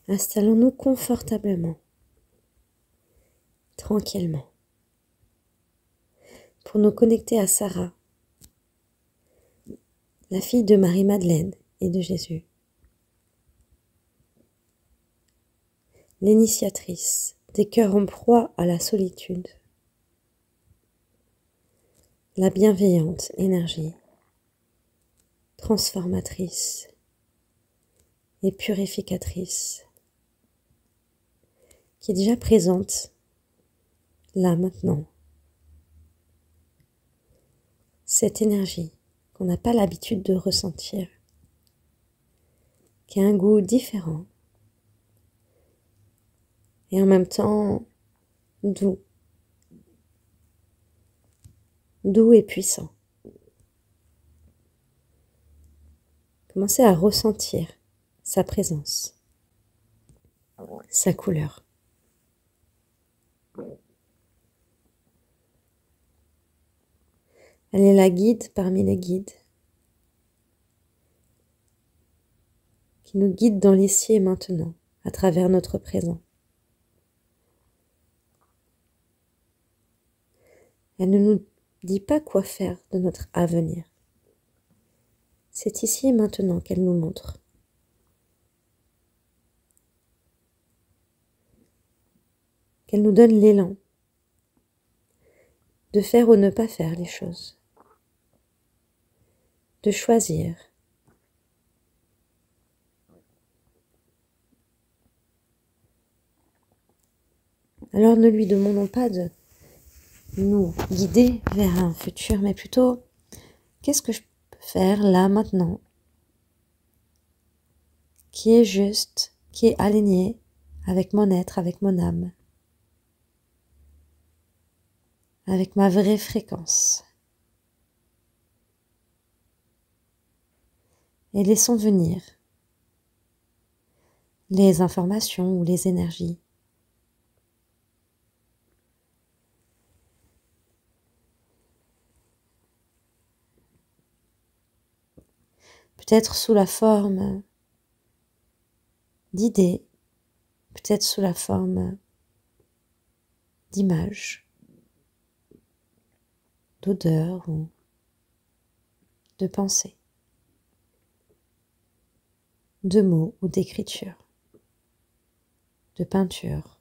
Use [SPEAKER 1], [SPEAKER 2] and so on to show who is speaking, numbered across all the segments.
[SPEAKER 1] Installons-nous confortablement, tranquillement, pour nous connecter à Sarah, la fille de Marie-Madeleine et de Jésus, l'initiatrice des cœurs en proie à la solitude, la bienveillante énergie transformatrice et purificatrice qui est déjà présente là maintenant. Cette énergie qu'on n'a pas l'habitude de ressentir, qui a un goût différent et en même temps doux et puissant. Commencez à ressentir sa présence, sa couleur. Elle est la guide parmi les guides, qui nous guide dans l'ici et maintenant, à travers notre présent. Elle ne nous dit pas quoi faire de notre avenir. C'est ici et maintenant qu'elle nous montre. Qu'elle nous donne l'élan de faire ou ne pas faire les choses, de choisir. Alors ne lui demandons pas de nous guider vers un futur, mais plutôt, qu'est-ce que je peux faire là, maintenant, qui est juste, qui est aligné avec mon être, avec mon âme, avec ma vraie fréquence. Et laissons venir les informations ou les énergies. Peut-être sous la forme d'idées, peut-être sous la forme d'images, d'odeurs ou de pensées, de mots ou d'écriture, de peinture.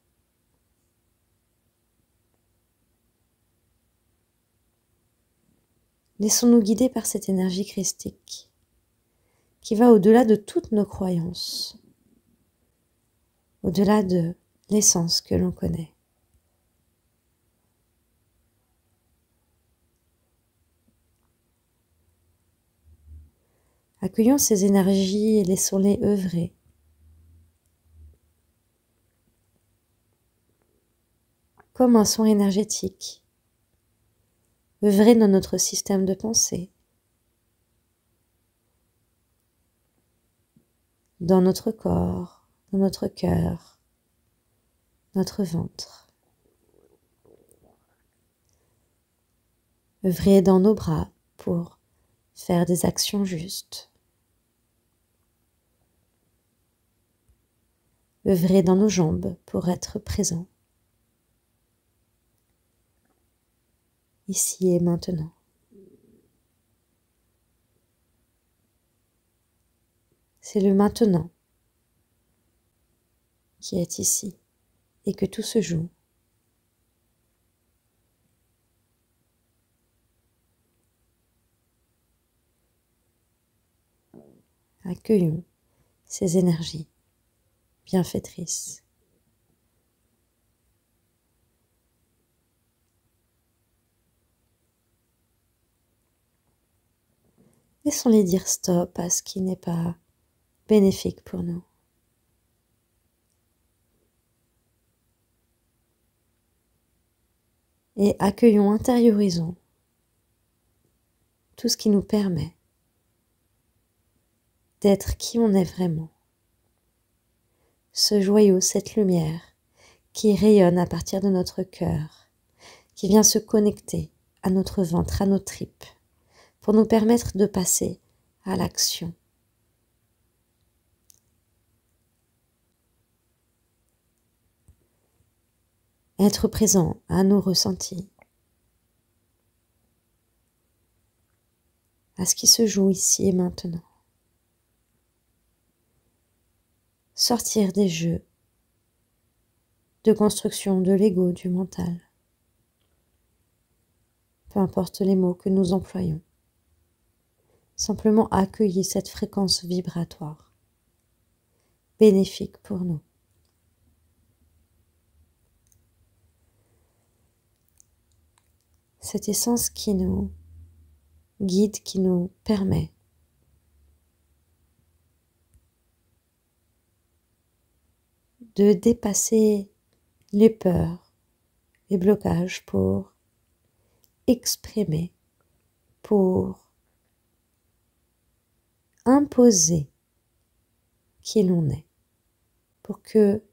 [SPEAKER 1] Laissons-nous guider par cette énergie christique qui va au-delà de toutes nos croyances, au-delà de l'essence que l'on connaît. Accueillons ces énergies et laissons-les œuvrer. Comme un son énergétique, œuvrer dans notre système de pensée, dans notre corps, dans notre cœur, notre ventre. Œuvrer dans nos bras pour faire des actions justes. Œuvrer dans nos jambes pour être présent. Ici et maintenant. C'est le maintenant qui est ici et que tout se joue. Accueillons ces énergies bienfaitrices. Laissons-les dire stop à ce qui n'est pas bénéfique pour nous. Et accueillons, intériorisons tout ce qui nous permet d'être qui on est vraiment. Ce joyau, cette lumière qui rayonne à partir de notre cœur, qui vient se connecter à notre ventre, à nos tripes, pour nous permettre de passer à l'action. être présent à nos ressentis, à ce qui se joue ici et maintenant. Sortir des jeux de construction de l'ego, du mental. Peu importe les mots que nous employons. Simplement accueillir cette fréquence vibratoire, bénéfique pour nous. Cette essence qui nous guide, qui nous permet de dépasser les peurs, les blocages pour exprimer, pour imposer qui l'on est, pour que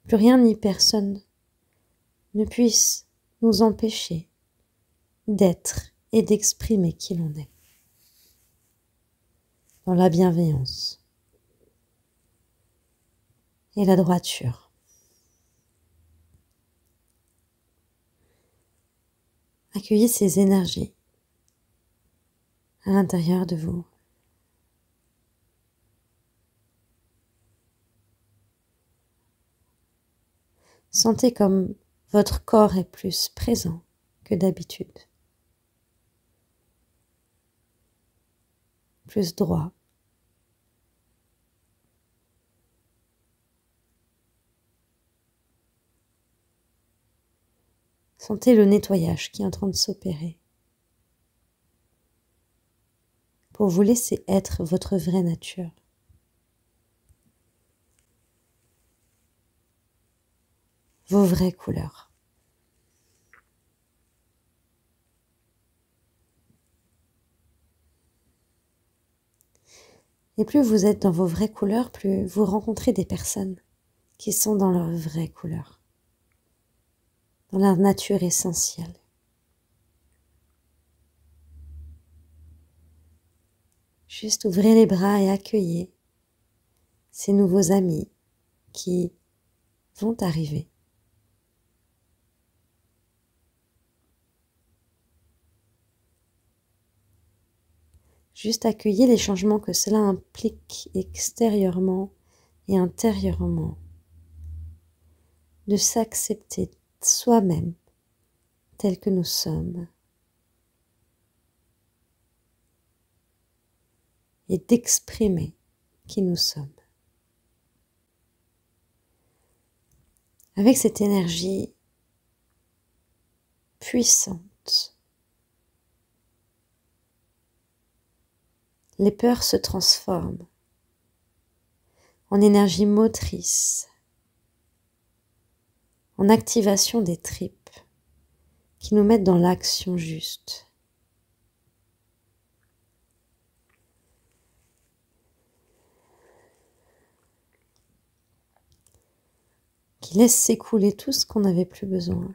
[SPEAKER 1] plus rien ni personne ne puisse nous empêcher d'être et d'exprimer qui l'on est, dans la bienveillance et la droiture. Accueillez ces énergies à l'intérieur de vous. Sentez comme votre corps est plus présent que d'habitude, plus droit. Sentez le nettoyage qui est en train de s'opérer pour vous laisser être votre vraie nature. Vos vraies couleurs. Et plus vous êtes dans vos vraies couleurs, plus vous rencontrez des personnes qui sont dans leurs vraies couleurs, dans leur nature essentielle. Juste ouvrez les bras et accueillez ces nouveaux amis qui vont arriver. Juste accueillez les changements que cela implique extérieurement et intérieurement. De s'accepter soi-même tel que nous sommes. Et d'exprimer qui nous sommes. Avec cette énergie puissante, les peurs se transforment en énergie motrice, en activation des tripes qui nous mettent dans l'action juste. Qui laisse s'écouler tout ce qu'on n'avait plus besoin.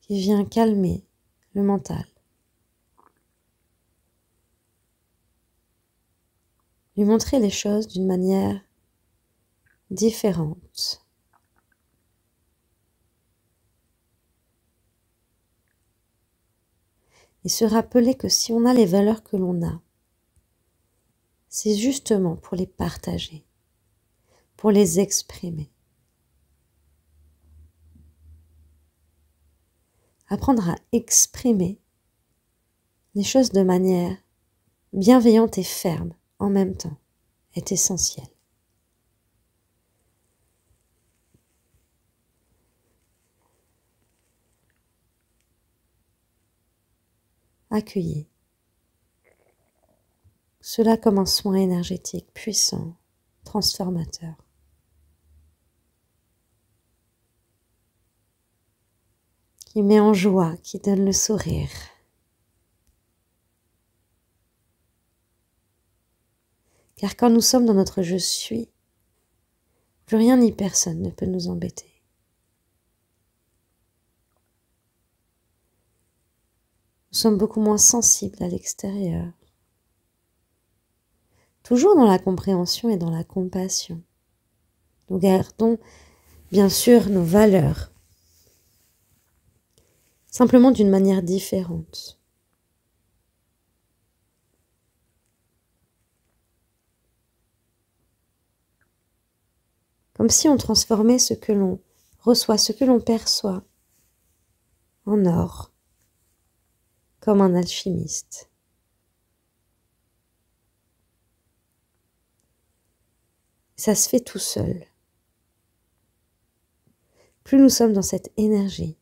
[SPEAKER 1] Qui vient calmer le mental. Lui montrer les choses d'une manière différente. Et se rappeler que si on a les valeurs que l'on a, c'est justement pour les partager, pour les exprimer. Apprendre à exprimer les choses de manière bienveillante et ferme en même temps est essentiel. Accueillez cela comme un soin énergétique puissant, transformateur. Qui met en joie, qui donne le sourire. Car quand nous sommes dans notre je suis, plus rien ni personne ne peut nous embêter. Nous sommes beaucoup moins sensibles à l'extérieur. toujours dans la compréhension et dans la compassion. Nous gardons bien sûr nos valeurs, simplement d'une manière différente. Comme si on transformait ce que l'on reçoit, ce que l'on perçoit, en or, comme un alchimiste. Ça se fait tout seul. Plus nous sommes dans cette énergie,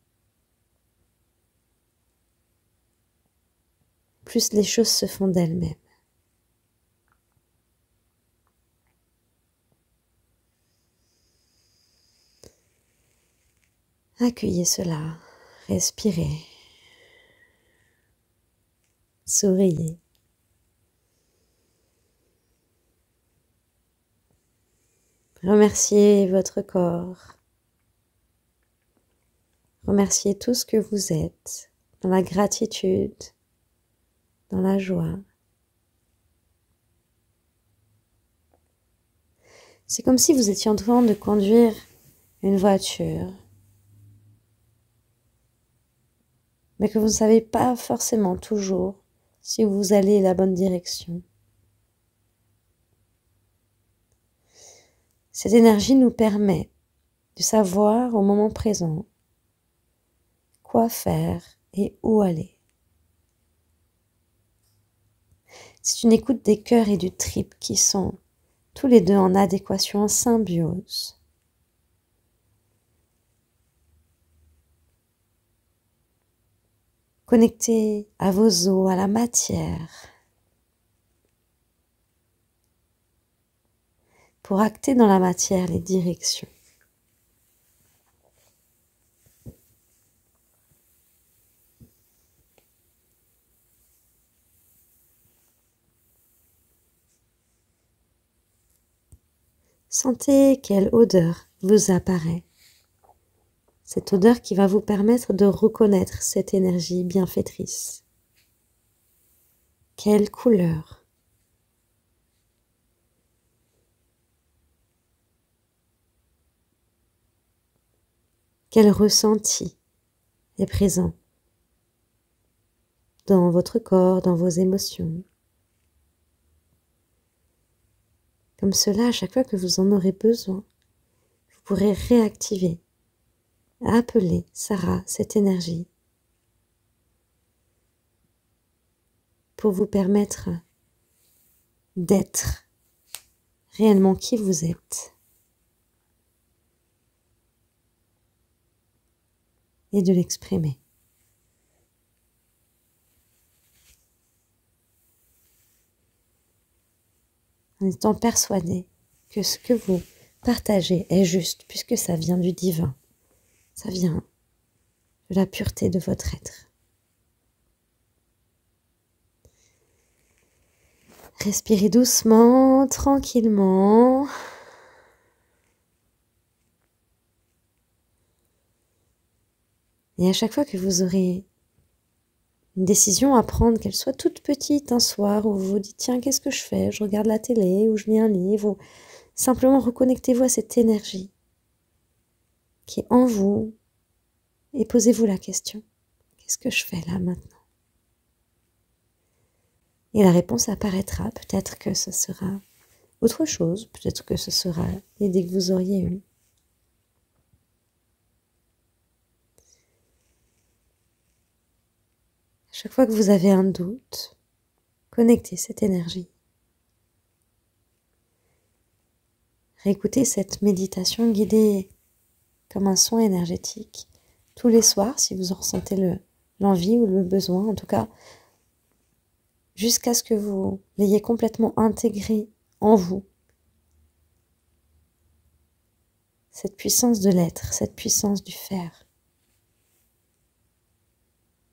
[SPEAKER 1] plus les choses se font d'elles-mêmes. Accueillez cela, respirez, souriez. Remerciez votre corps. Remerciez tout ce que vous êtes, dans la gratitude, dans la joie. C'est comme si vous étiez en train de conduire une voiture, mais que vous ne savez pas forcément toujours si vous allez la bonne direction. Cette énergie nous permet de savoir au moment présent quoi faire et où aller. C'est une écoute des cœurs et du trip qui sont tous les deux en adéquation, en symbiose. Connectés à vos os, à la matière, pour acter dans la matière les directions. Sentez quelle odeur vous apparaît. Cette odeur qui va vous permettre de reconnaître cette énergie bienfaitrice. Quelle couleur? Quel ressenti est présent dans votre corps, dans vos émotions? Comme cela, à chaque fois que vous en aurez besoin, vous pourrez réactiver, appeler Sarah, cette énergie, pour vous permettre d'être réellement qui vous êtes et de l'exprimer. En étant persuadé que ce que vous partagez est juste, puisque ça vient du divin, ça vient de la pureté de votre être. Respirez doucement, tranquillement. Et à chaque fois que vous aurez une décision à prendre, qu'elle soit toute petite, un soir où vous vous dites « Tiens, qu'est-ce que je fais? Je regarde la télé ou je lis un livre » ou simplement reconnectez-vous à cette énergie qui est en vous et posez-vous la question « Qu'est-ce que je fais là maintenant ?» Et la réponse apparaîtra, peut-être que ce sera autre chose, peut-être que ce sera l'idée que vous auriez eue. Chaque fois que vous avez un doute, connectez cette énergie. Réécoutez cette méditation guidée comme un soin énergétique tous les soirs si vous en ressentez l'envie ou le besoin, en tout cas jusqu'à ce que vous l'ayez complètement intégré en vous. Cette puissance de l'être, cette puissance du faire.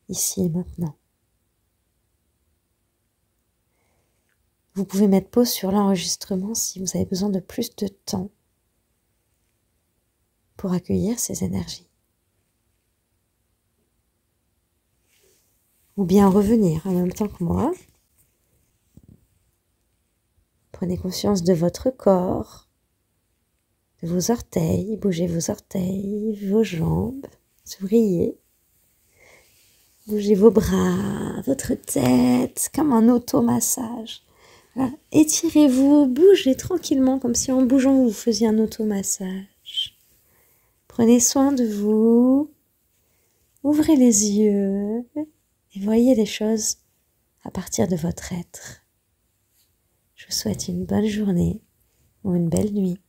[SPEAKER 1] Ici et maintenant. Vous pouvez mettre pause sur l'enregistrement si vous avez besoin de plus de temps pour accueillir ces énergies. Ou bien revenir en même temps que moi Prenez conscience de votre corps, de vos orteils, bougez vos orteils, vos jambes, souriez. Bougez vos bras, votre tête, comme un automassage. Voilà. Étirez-vous, bougez tranquillement, comme si en bougeant vous faisiez un automassage. Prenez soin de vous, ouvrez les yeux et voyez les choses à partir de votre être. Je vous souhaite une bonne journée ou une belle nuit.